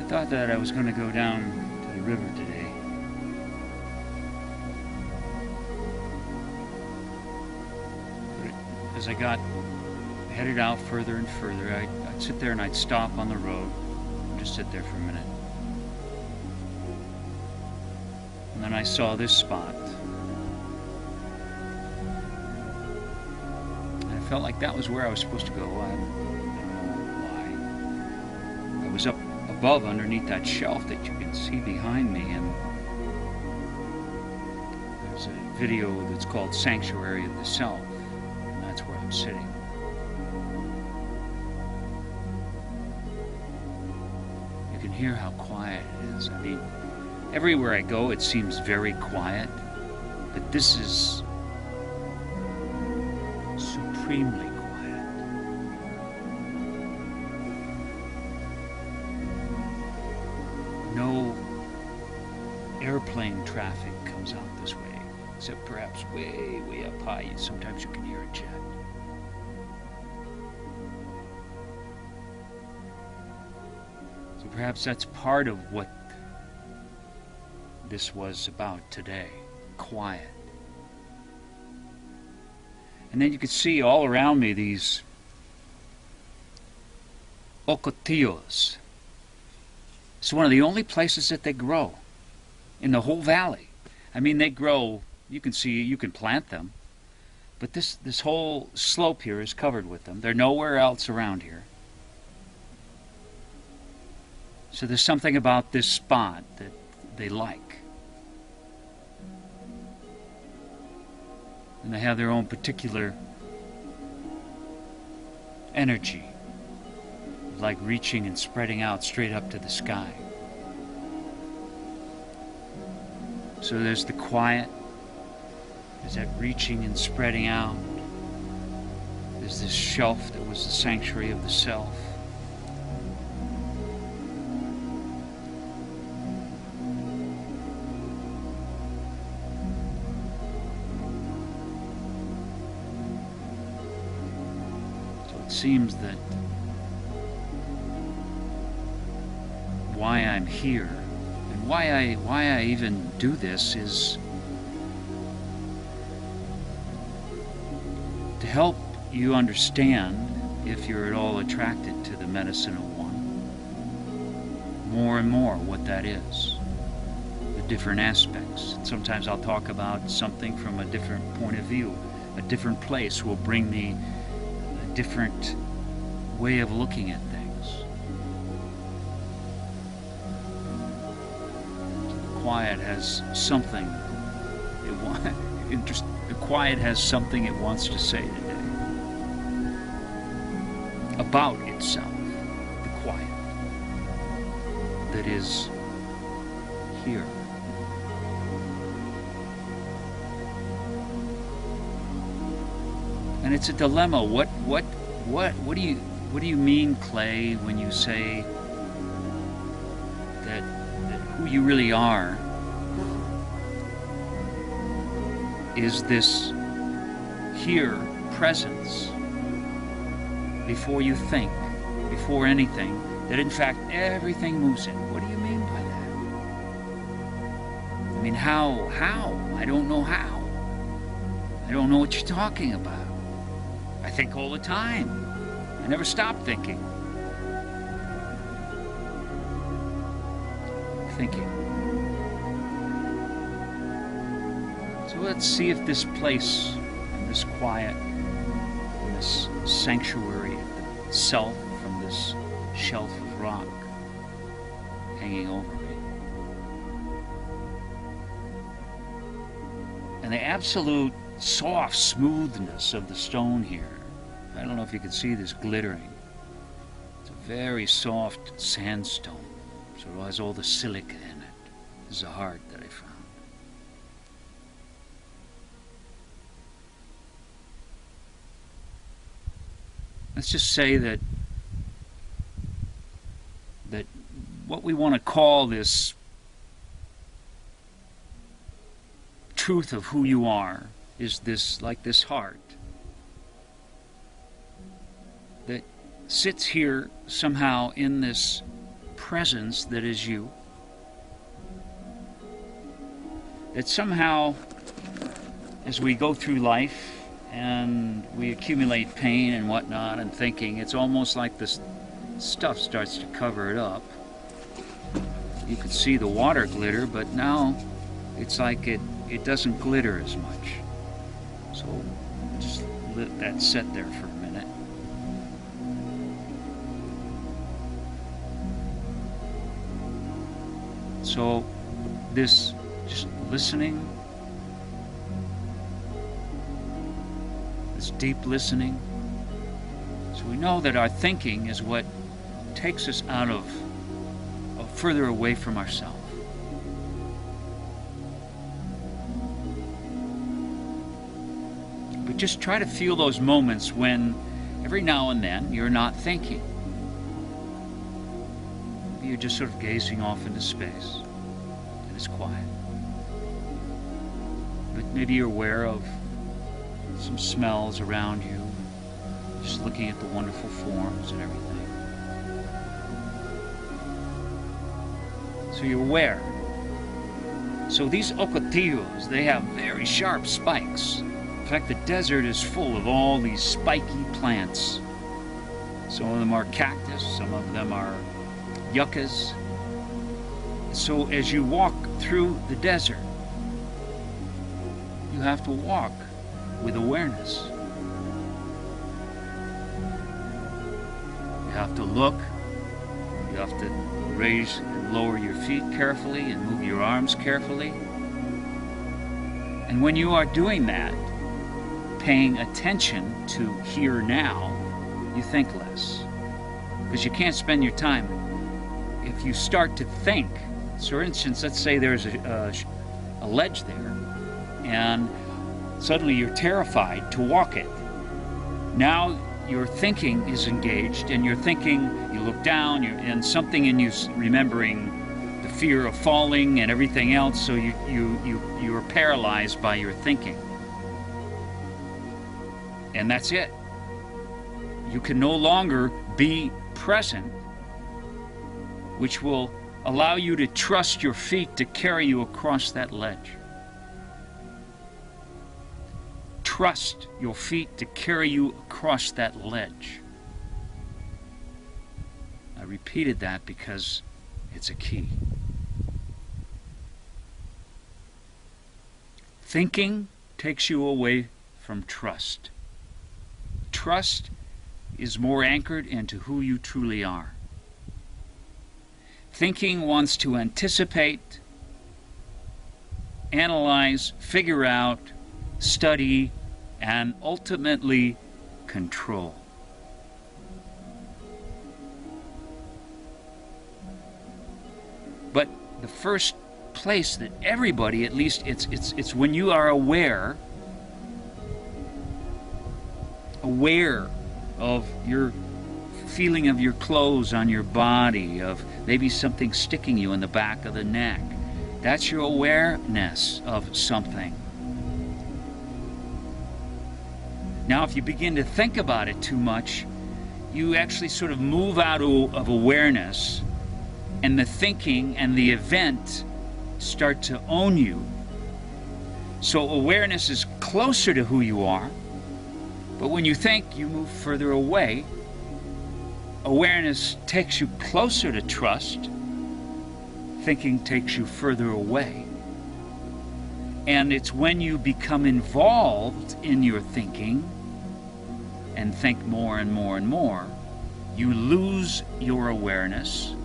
thought that I was going to go down to the river today. But as I got headed out further and further, I'd sit there and I'd stop on the road, just sit there for a minute. And then I saw this spot. And I felt like that was where I was supposed to go. I don't know why. I was up above underneath that shelf that you can see behind me, and there's a video that's called Sanctuary of the Self, and that's where I'm sitting. You can hear how quiet it is. I mean, everywhere I go it seems very quiet, but this is supremely quiet. No airplane traffic comes out this way, except perhaps way, way up high. Sometimes you can hear a jet. So perhaps that's part of what this was about today. Quiet. And then you could see all around me these ocotillos. It's one of the only places that they grow in the whole valley. I mean, they grow, you can see, you can plant them, but this whole slope here is covered with them. They're nowhere else around here. So there's something about this spot that they like. And they have their own particular energy, like reaching and spreading out straight up to the sky. So there's the quiet, there's that reaching and spreading out, there's this shelf that was the sanctuary of the self. It seems that why I'm here and why I even do this is to help you understand, if you're at all attracted to the medicine of one, more and more what that is, the different aspects. Sometimes I'll talk about something from a different point of view. A different place will bring me different way of looking at things. The quiet has something the quiet has something it wants to say today about itself. The quiet that is here. And it's a dilemma. What do you mean, Clay, when you say that who you really are is this here presence before you think, before anything, that in fact everything moves in? What do you mean by that? I mean, how? I don't know how. I don't know what you're talking about. I think all the time. I never stop thinking. So let's see if this place, and this quiet, and this sanctuary of the self from this shelf of rock hanging over me, and the absolute soft smoothness of the stone here. I don't know if you can see this glittering. It's a very soft sandstone, so it has all the silica in it. This is a heart that I found. Let's just say that what we want to call this truth of who you are is this, like this heart that sits here somehow in this presence that is you. That somehow, as we go through life and we accumulate pain and whatnot and thinking, it's almost like this stuff starts to cover it up. You could see the water glitter, but now it's like it doesn't glitter as much. So just let that sit there for a minute. So this just listening, this deep listening. So we know that our thinking is what takes us out of further away from ourselves. But just try to feel those moments when every now and then you're not thinking. Maybe you're just sort of gazing off into space and it's quiet. But maybe you're aware of some smells around you, just looking at the wonderful forms and everything. So you're aware. So these ocotillos, they have very sharp spikes. In fact, the desert is full of all these spiky plants. Some of them are cactus, some of them are yuccas. So as you walk through the desert, you have to walk with awareness. You have to look, you have to raise and lower your feet carefully and move your arms carefully. And when you are doing that, paying attention to here now, you think less. Because you can't spend your time. If you start to think, for instance, let's say there's a ledge there, and suddenly you're terrified to walk it. Now your thinking is engaged, and you're thinking, you look down, and something in you remembering the fear of falling and everything else, so you're paralyzed by your thinking. And that's it. You can no longer be present, which will allow you to trust your feet to carry you across that ledge. Trust your feet to carry you across that ledge. I repeated that because it's a key. Thinking takes you away from trust. Trust is more anchored into who you truly are. Thinking wants to anticipate, analyze, figure out, study, and ultimately control. But the first place that everybody, at least it's when you are aware of your feeling of your clothes on your body, of maybe something sticking you in the back of the neck. That's your awareness of something. Now, if you begin to think about it too much, you actually sort of move out of awareness, and the thinking and the event start to own you. So awareness is closer to who you are, but when you think, you move further away. Awareness takes you closer to trust. Thinking takes you further away. And it's when you become involved in your thinking and think more and more and more, you lose your awareness.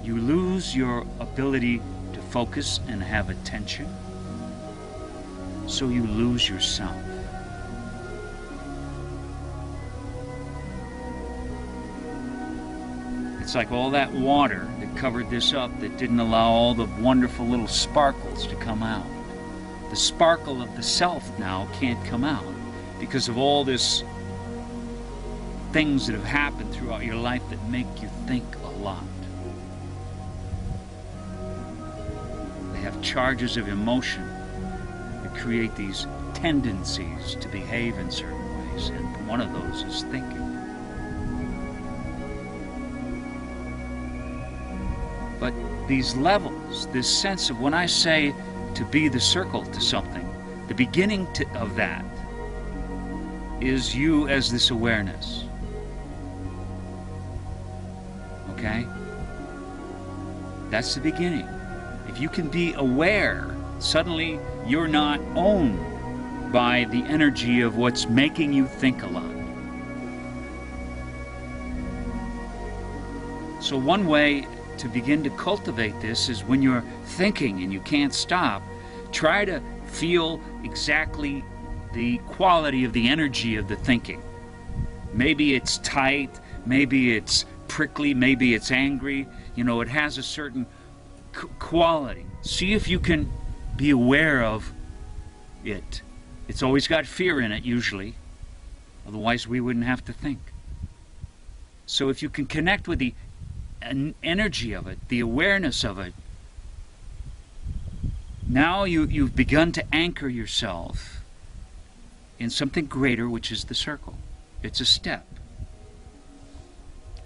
You lose your ability to focus and have attention. So you lose yourself. It's like all that water that covered this up that didn't allow all the wonderful little sparkles to come out. The sparkle of the self now can't come out because of all this things that have happened throughout your life that make you think a lot. They have charges of emotion that create these tendencies to behave in certain ways, and one of those is thinking. But these levels, this sense of when I say to be the circle to something, the beginning of that is you as this awareness. Okay? That's the beginning. If you can be aware, suddenly you're not owned by the energy of what's making you think a lot. So one way to begin to cultivate this is when you're thinking and you can't stop, try to feel exactly the quality of the energy of the thinking. Maybe it's tight, maybe it's prickly, maybe it's angry. You know, it has a certain quality. See if you can be aware of it. It's always got fear in it, usually. Otherwise, we wouldn't have to think. So if you can connect with the energy of it, the awareness of it, now you've begun to anchor yourself in something greater, which is the circle. It's a step.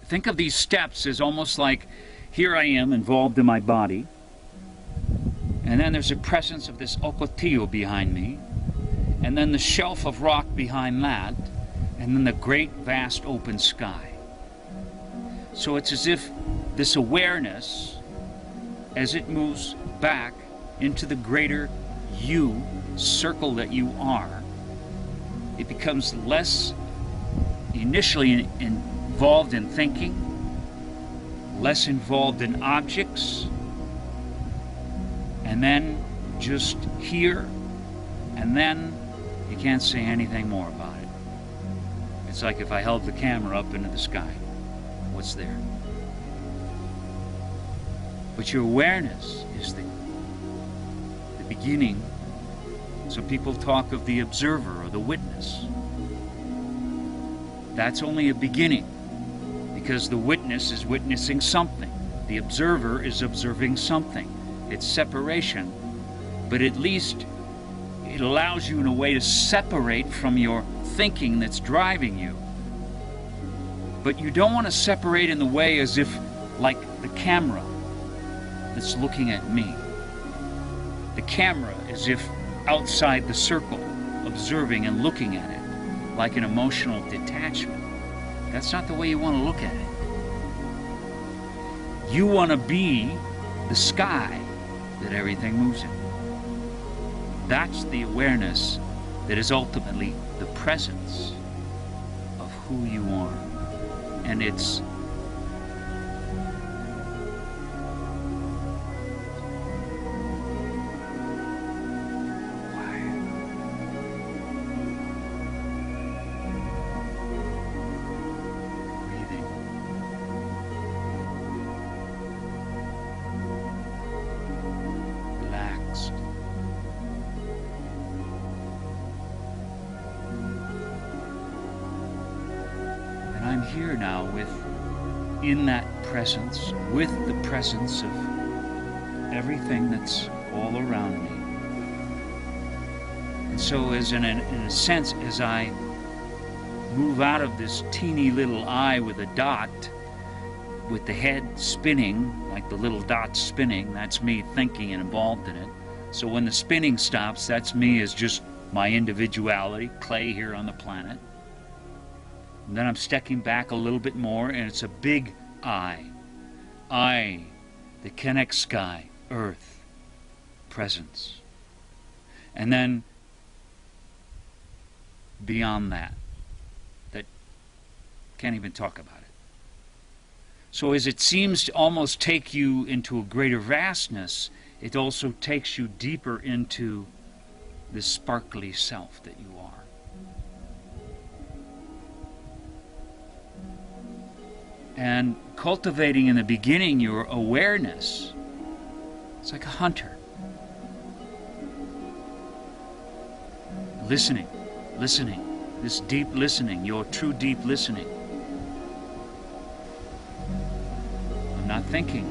Think of these steps as almost like, here I am involved in my body, and then there's a presence of this ocotillo behind me, and then the shelf of rock behind that, and then the great vast open sky. So it's as if this awareness, as it moves back into the greater you, circle that you are, it becomes less initially involved in thinking, less involved in objects, and then just here, and then you can't say anything more about it. It's like if I held the camera up into the sky. What's there? But your awareness is the beginning. So people talk of the observer or the witness. That's only a beginning, because the witness is witnessing something. The observer is observing something. It's separation, but at least it allows you in a way to separate from your thinking that's driving you. But you don't want to separate in the way as if, like the camera that's looking at me. The camera as if outside the circle, observing and looking at it, like an emotional detachment. That's not the way you want to look at it. You want to be the sky that everything moves in. That's the awareness that is ultimately the presence of who you are. And it's here now in that presence, with the presence of everything that's all around me. And so as in a sense, as I move out of this teeny little eye with a dot, with the head spinning, like the little dot spinning, that's me thinking and involved in it. So when the spinning stops, that's me as just my individuality, clay here on the planet. And then I'm stepping back a little bit more, and it's a big I that connects sky, earth, presence. And then beyond that can't even talk about it. So as it seems to almost take you into a greater vastness, it also takes you deeper into this sparkly self that you are. And cultivating in the beginning your awareness, it's like a hunter. Listening, this deep listening, your true deep listening. I'm not thinking.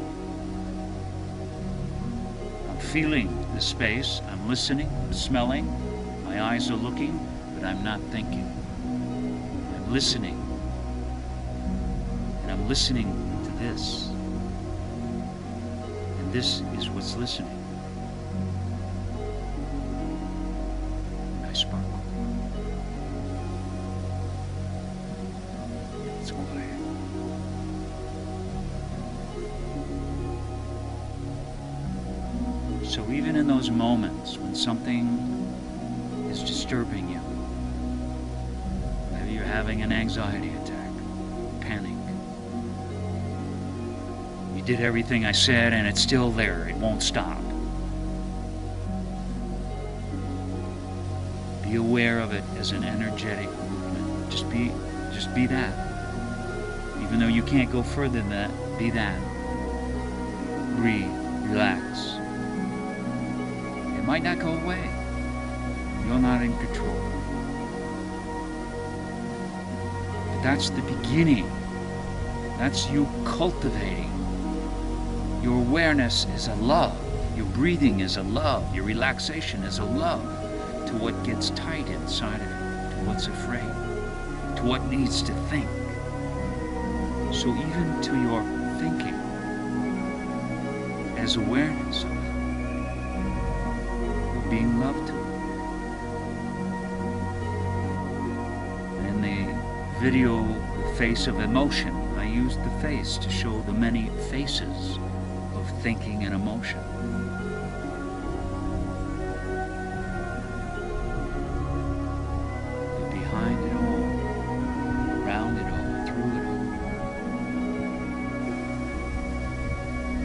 I'm feeling the space, I'm listening, I'm smelling, my eyes are looking, but I'm not thinking. I'm listening. I'm listening to this. And this is what's listening. Nice sparkle. It's quiet. So even in those moments when something is disturbing you, maybe you're having an anxiety attack, panic. You did everything I said and it's still there, it won't stop. Be aware of it as an energetic movement. Just be that. Even though you can't go further than that, be that. Breathe, relax. It might not go away. You're not in control. But that's the beginning. That's you cultivating. Your awareness is a love. Your breathing is a love. Your relaxation is a love to what gets tight inside of you, to what's afraid, to what needs to think. So even to your thinking as awareness of it, being loved to. In the video, The Face of Emotion, I used the face to show the many faces of thinking and emotion. But behind it all, around it all, through it all,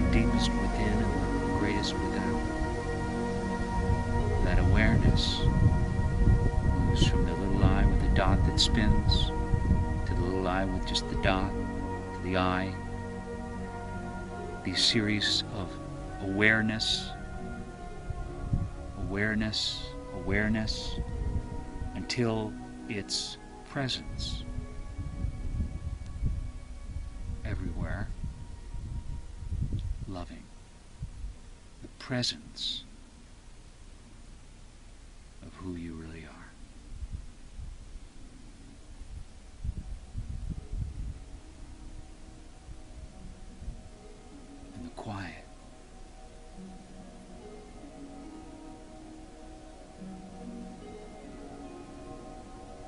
the deepest within and the greatest without. That awareness moves from the little eye with the dot that spins to the little eye with just the dot, to the eye. These series of awareness, awareness, awareness, until its presence everywhere, loving. The presence of who you really are. And the quiet.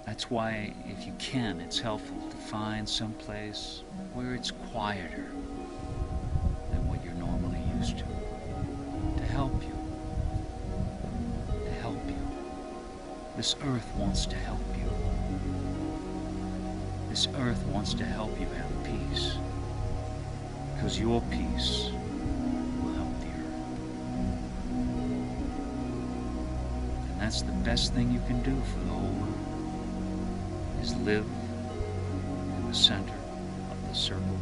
That's why, if you can, it's helpful to find some place where it's quieter than what you're normally used to help you. This earth wants to help you. This earth wants to help you have peace, because your peace will help the earth. And that's the best thing you can do for the whole world, is live in the center of the circle